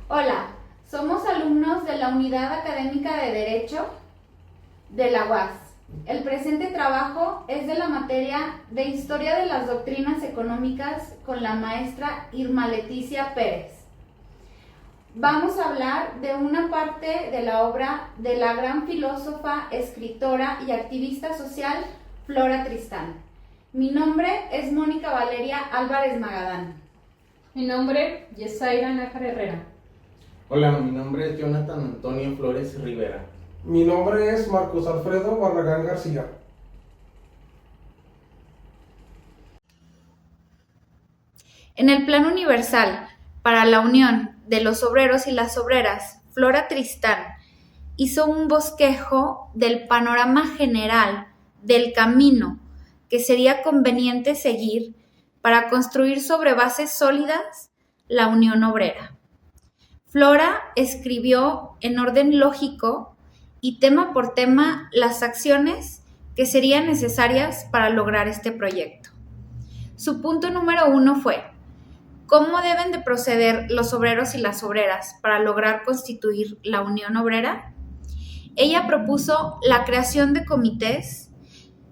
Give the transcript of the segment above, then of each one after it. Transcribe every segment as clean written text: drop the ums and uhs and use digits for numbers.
Hola, somos alumnos de la Unidad Académica de Derecho de la UAS. El presente trabajo es de la materia de Historia de las Doctrinas Económicas con la maestra Irma Leticia Pérez. Vamos a hablar de una parte de la obra de la gran filósofa, escritora y activista social Flora Tristán. Mi nombre es Mónica Valeria Álvarez Magadán. Mi nombre es Yesaira Nájar Herrera. Hola, mi nombre es Jonathan Antonio Flores Rivera. Mi nombre es Marcos Alfredo Barragán García. En el plano universal, para la unión de los obreros y las obreras, Flora Tristán hizo un bosquejo del panorama general del camino que sería conveniente seguir para construir sobre bases sólidas la unión obrera. Flora escribió en orden lógico y tema por tema las acciones que serían necesarias para lograr este proyecto. Su punto número 1 fue: ¿cómo deben de proceder los obreros y las obreras para lograr constituir la unión obrera? Ella propuso la creación de comités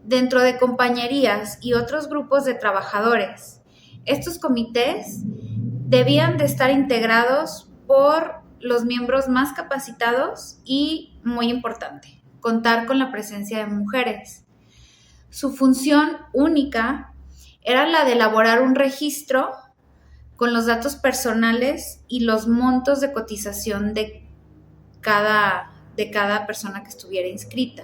dentro de compañerías y otros grupos de trabajadores. Estos comités debían de estar integrados por los miembros más capacitados y, muy importante, contar con la presencia de mujeres. Su función única era la de elaborar un registro con los datos personales y los montos de cotización de cada persona que estuviera inscrita.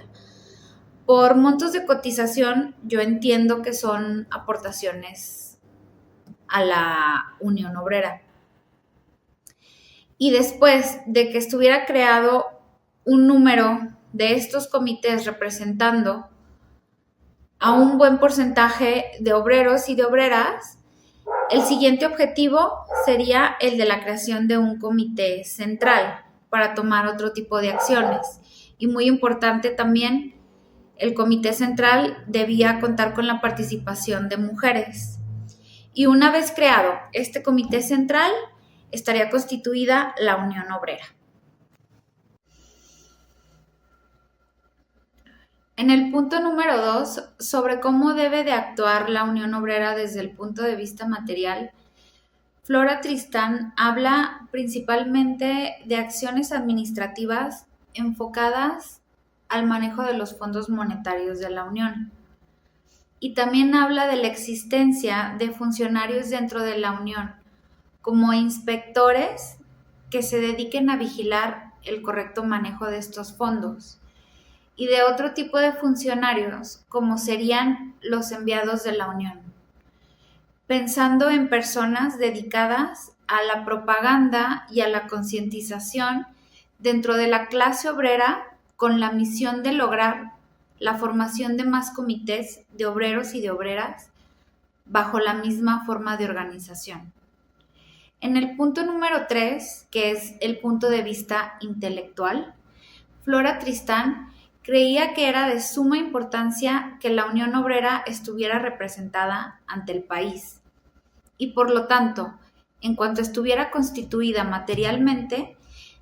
Por montos de cotización yo entiendo que son aportaciones a la Unión Obrera. Y después de que estuviera creado un número de estos comités representando a un buen porcentaje de obreros y de obreras, el siguiente objetivo sería el de la creación de un comité central para tomar otro tipo de acciones. Y muy importante también, el comité central debía contar con la participación de mujeres. Y una vez creado este comité central, estaría constituida la Unión Obrera. En el punto número 2, sobre cómo debe de actuar la Unión Obrera desde el punto de vista material, Flora Tristán habla principalmente de acciones administrativas enfocadas al manejo de los fondos monetarios de la Unión. Y también habla de la existencia de funcionarios dentro de la Unión, como inspectores que se dediquen a vigilar el correcto manejo de estos fondos, y de otro tipo de funcionarios, como serían los enviados de la Unión, pensando en personas dedicadas a la propaganda y a la concientización dentro de la clase obrera, con la misión de lograr la formación de más comités de obreros y de obreras bajo la misma forma de organización. En el punto número 3, que es el punto de vista intelectual, Flora Tristán creía que era de suma importancia que la Unión Obrera estuviera representada ante el país y, por lo tanto, en cuanto estuviera constituida materialmente,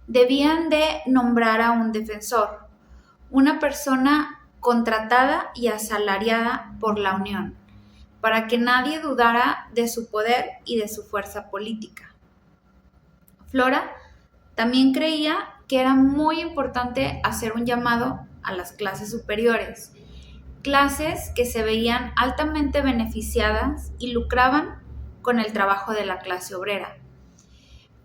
debían de nombrar a un defensor, una persona contratada y asalariada por la Unión, para que nadie dudara de su poder y de su fuerza política. Flora también creía que era muy importante hacer un llamado a las clases superiores, clases que se veían altamente beneficiadas y lucraban con el trabajo de la clase obrera.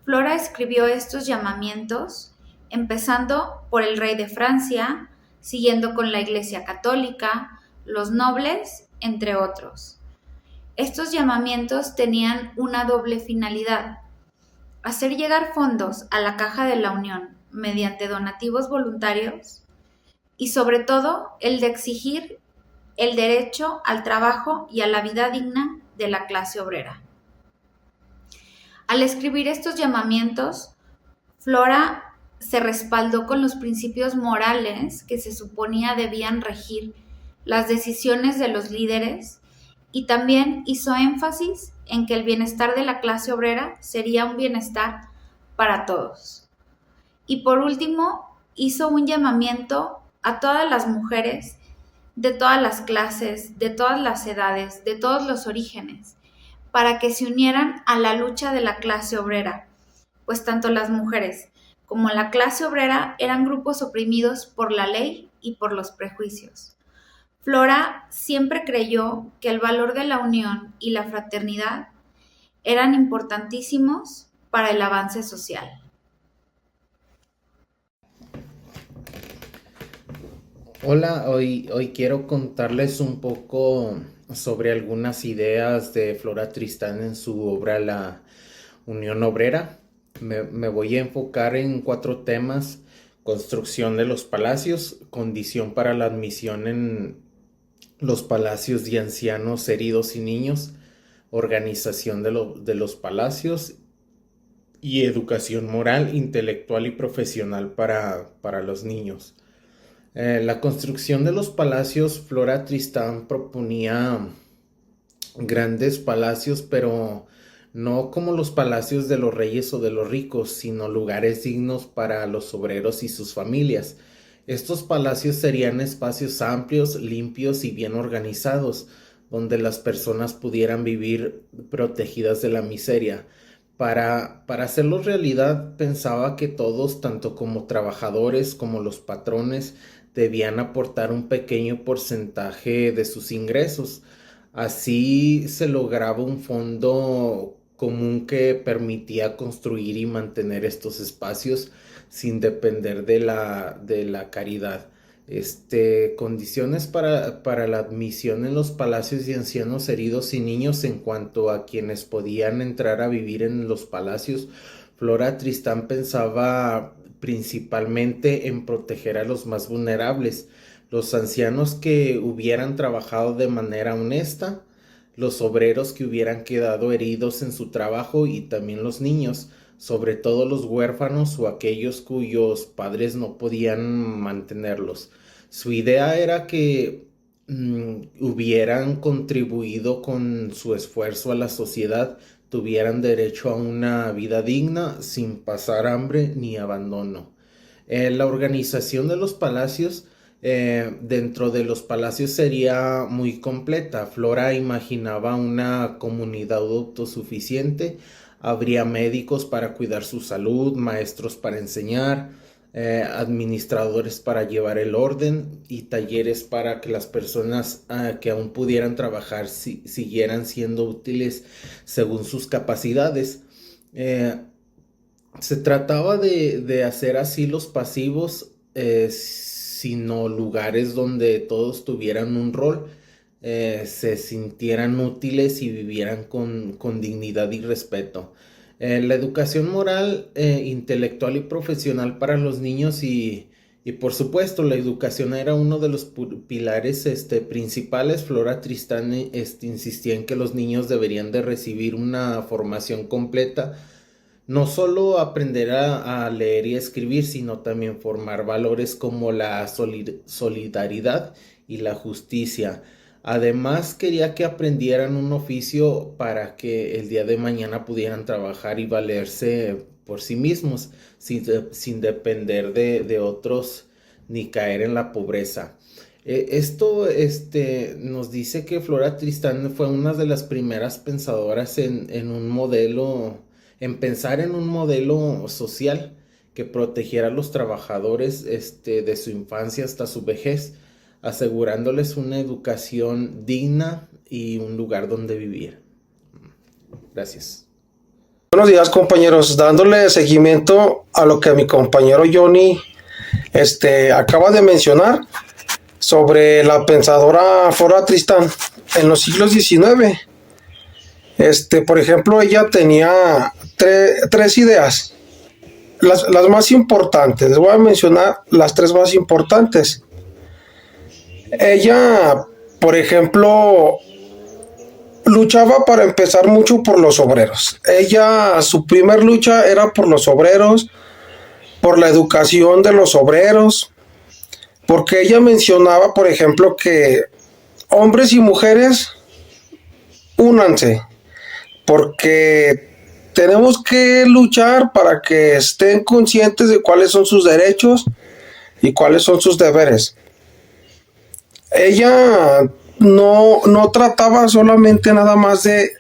Flora escribió estos llamamientos empezando por el rey de Francia, siguiendo con la Iglesia Católica, los nobles, entre otros. Estos llamamientos tenían una doble finalidad: hacer llegar fondos a la caja de la Unión mediante donativos voluntarios y, sobre todo, el de exigir el derecho al trabajo y a la vida digna de la clase obrera. Al escribir estos llamamientos, Flora se respaldó con los principios morales que se suponía debían regir las decisiones de los líderes, y también hizo énfasis en que el bienestar de la clase obrera sería un bienestar para todos. Y por último, hizo un llamamiento a todas las mujeres de todas las clases, de todas las edades, de todos los orígenes, para que se unieran a la lucha de la clase obrera, pues tanto las mujeres como la clase obrera eran grupos oprimidos por la ley y por los prejuicios. Flora siempre creyó que el valor de la unión y la fraternidad eran importantísimos para el avance social. Hola, hoy quiero contarles un poco sobre algunas ideas de Flora Tristán en su obra La Unión Obrera. Me voy a enfocar en 4 temas: construcción de los palacios, condición para la admisión en los palacios de ancianos, heridos y niños, organización de los palacios y educación moral, intelectual y profesional para los niños. La construcción de los palacios, Flora Tristán proponía grandes palacios, pero no como los palacios de los reyes o de los ricos, sino lugares dignos para los obreros y sus familias. Estos palacios serían espacios amplios, limpios y bien organizados, donde las personas pudieran vivir protegidas de la miseria. Para hacerlos realidad, pensaba que todos, tanto como trabajadores como los patrones, debían aportar un pequeño porcentaje de sus ingresos. Así se lograba un fondo común que permitía construir y mantener estos espacios sin depender de la caridad. Condiciones para la admisión en los palacios de ancianos, heridos y niños. En cuanto a quienes podían entrar a vivir en los palacios, Flora Tristán pensaba principalmente en proteger a los más vulnerables, los ancianos que hubieran trabajado de manera honesta, los obreros que hubieran quedado heridos en su trabajo y también los niños, sobre todo los huérfanos o aquellos cuyos padres no podían mantenerlos. Su idea era que hubieran contribuido con su esfuerzo a la sociedad, tuvieran derecho a una vida digna sin pasar hambre ni abandono. La organización de los palacios, dentro de los palacios, sería muy completa. Flora imaginaba una comunidad autosuficiente. Habría médicos para cuidar su salud, maestros para enseñar, administradores para llevar el orden y talleres para que las personas que aún pudieran trabajar siguieran siendo útiles según sus capacidades. Se trataba de hacer asilos pasivos, sino lugares donde todos tuvieran un rol, se sintieran útiles y vivieran con dignidad y respeto. La educación moral, intelectual y profesional para los niños y por supuesto la educación era uno de los pilares principales. Flora Tristán insistía en que los niños deberían de recibir una formación completa, no solo aprender a leer y escribir, sino también formar valores como la solidaridad y la justicia. Además, quería que aprendieran un oficio para que el día de mañana pudieran trabajar y valerse por sí mismos, sin depender de otros ni caer en la pobreza. Esto nos dice que Flora Tristán fue una de las primeras pensadoras en pensar en un modelo social que protegiera a los trabajadores de su infancia hasta su vejez, asegurándoles una educación digna y un lugar donde vivir. Gracias. Buenos días, compañeros. Dándole seguimiento a lo que mi compañero Johnny acaba de mencionar sobre la pensadora Flora Tristán en los siglos XIX. Por ejemplo, ella tenía tres ideas. Las más importantes. Les voy a mencionar las 3 más importantes. Ella, por ejemplo, luchaba para empezar mucho por los obreros. Su primer lucha era por los obreros, por la educación de los obreros, porque ella mencionaba, por ejemplo, que hombres y mujeres, únanse, porque tenemos que luchar para que estén conscientes de cuáles son sus derechos y cuáles son sus deberes. Ella no trataba solamente nada más de,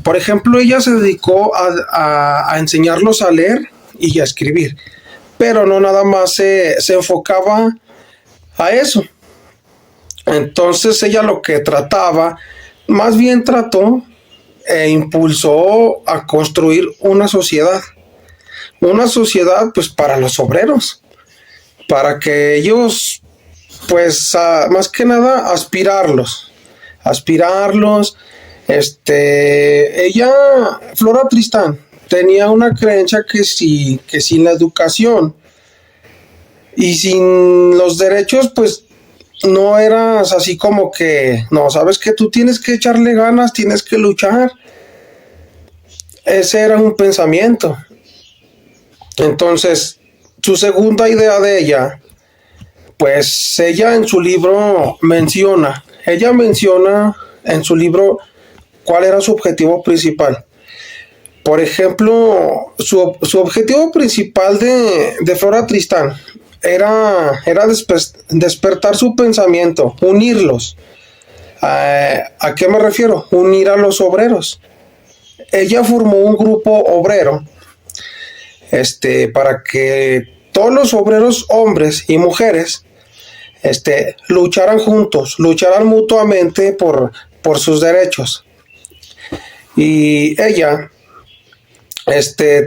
por ejemplo, ella se dedicó a enseñarlos a leer y a escribir, pero no nada más se enfocaba a eso. Entonces ella lo que trataba, más bien trató e impulsó a construir una sociedad pues para los obreros, para que ellos pues más que nada aspirarlos, ella, Flora Tristán, tenía una creencia que sin la educación y sin los derechos, pues no eras así como que, no, sabes que tú tienes que echarle ganas, tienes que luchar. Ese era un pensamiento. Entonces, su segunda idea de ella, pues ella en su libro menciona en su libro cuál era su objetivo principal. Por ejemplo, su objetivo principal de Flora Tristán era despertar su pensamiento, unirlos. ¿A qué me refiero? Unir a los obreros. Ella formó un grupo obrero para que todos los obreros, hombres y mujeres, lucharan juntos, lucharan mutuamente por sus derechos. Y ella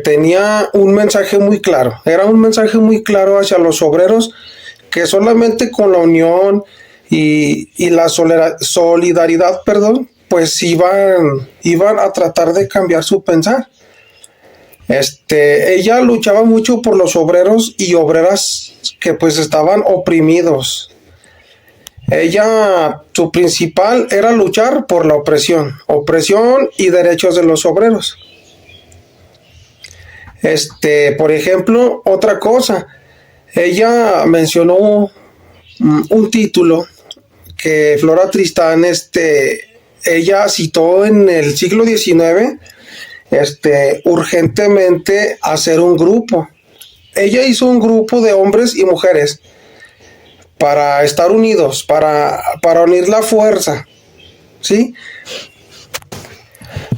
tenía un mensaje muy claro, era un mensaje muy claro hacia los obreros, que solamente con la unión y la solidaridad, pues iban a tratar de cambiar su pensar. Ella luchaba mucho por los obreros y obreras que pues estaban oprimidos. Su principal era luchar por la opresión y derechos de los obreros. Por ejemplo, otra cosa, ella mencionó un título que Flora Tristán, ella citó en el siglo XIX, urgentemente hacer un grupo. Ella hizo un grupo de hombres y mujeres para estar unidos, para unir la fuerza, ¿sí?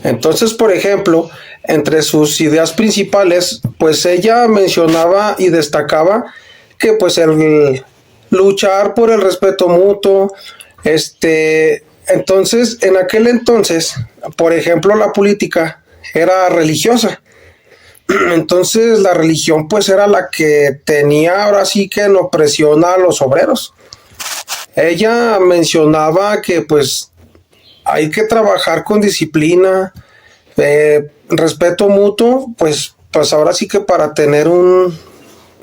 Entonces, por ejemplo, entre sus ideas principales, pues ella mencionaba y destacaba que pues el luchar por el respeto mutuo, entonces, en aquel entonces, por ejemplo, la política era religiosa. Entonces la religión pues era la que tenía ahora sí que en opresión a los obreros. Ella mencionaba que pues hay que trabajar con disciplina, respeto mutuo, pues ahora sí que para tener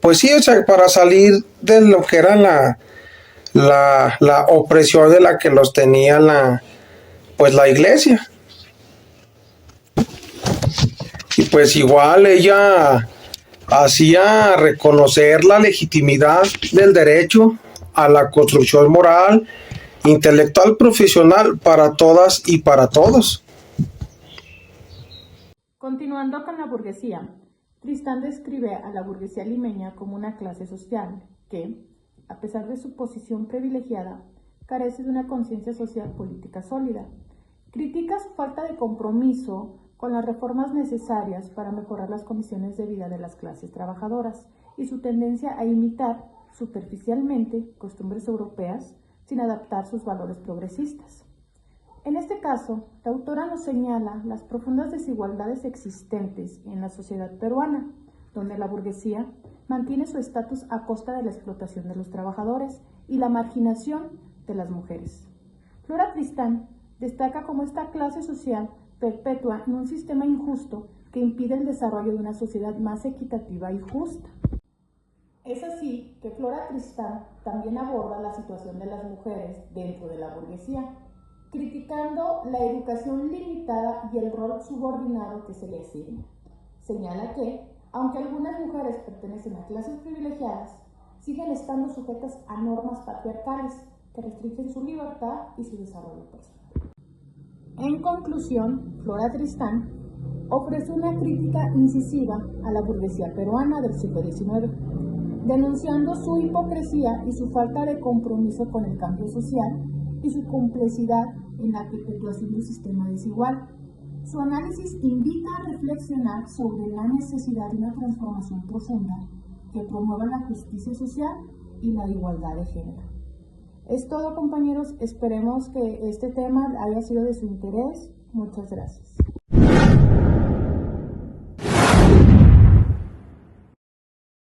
pues sí, o sea, para salir de lo que era la opresión de la que los tenía la iglesia. Y pues igual ella hacía reconocer la legitimidad del derecho a la construcción moral, intelectual, profesional para todas y para todos. Continuando con la burguesía, Tristán describe a la burguesía limeña como una clase social que, a pesar de su posición privilegiada, carece de una conciencia social política sólida. Critica su falta de compromiso con las reformas necesarias para mejorar las condiciones de vida de las clases trabajadoras y su tendencia a imitar superficialmente costumbres europeas sin adaptar sus valores progresistas. En este caso, la autora nos señala las profundas desigualdades existentes en la sociedad peruana, donde la burguesía mantiene su estatus a costa de la explotación de los trabajadores y la marginación de las mujeres. Flora Tristán destaca cómo esta clase social perpetúa en un sistema injusto que impide el desarrollo de una sociedad más equitativa y justa. Es así que Flora Tristán también aborda la situación de las mujeres dentro de la burguesía, criticando la educación limitada y el rol subordinado que se le asigna. Señala que, aunque algunas mujeres pertenecen a clases privilegiadas, siguen estando sujetas a normas patriarcales que restringen su libertad y su desarrollo personal. En conclusión, Flora Tristán ofrece una crítica incisiva a la burguesía peruana del siglo XIX, denunciando su hipocresía y su falta de compromiso con el cambio social y su complicidad en la perpetuación de un sistema desigual. Su análisis invita a reflexionar sobre la necesidad de una transformación profunda que promueva la justicia social y la igualdad de género. Es todo, compañeros. Esperemos que este tema haya sido de su interés. Muchas gracias.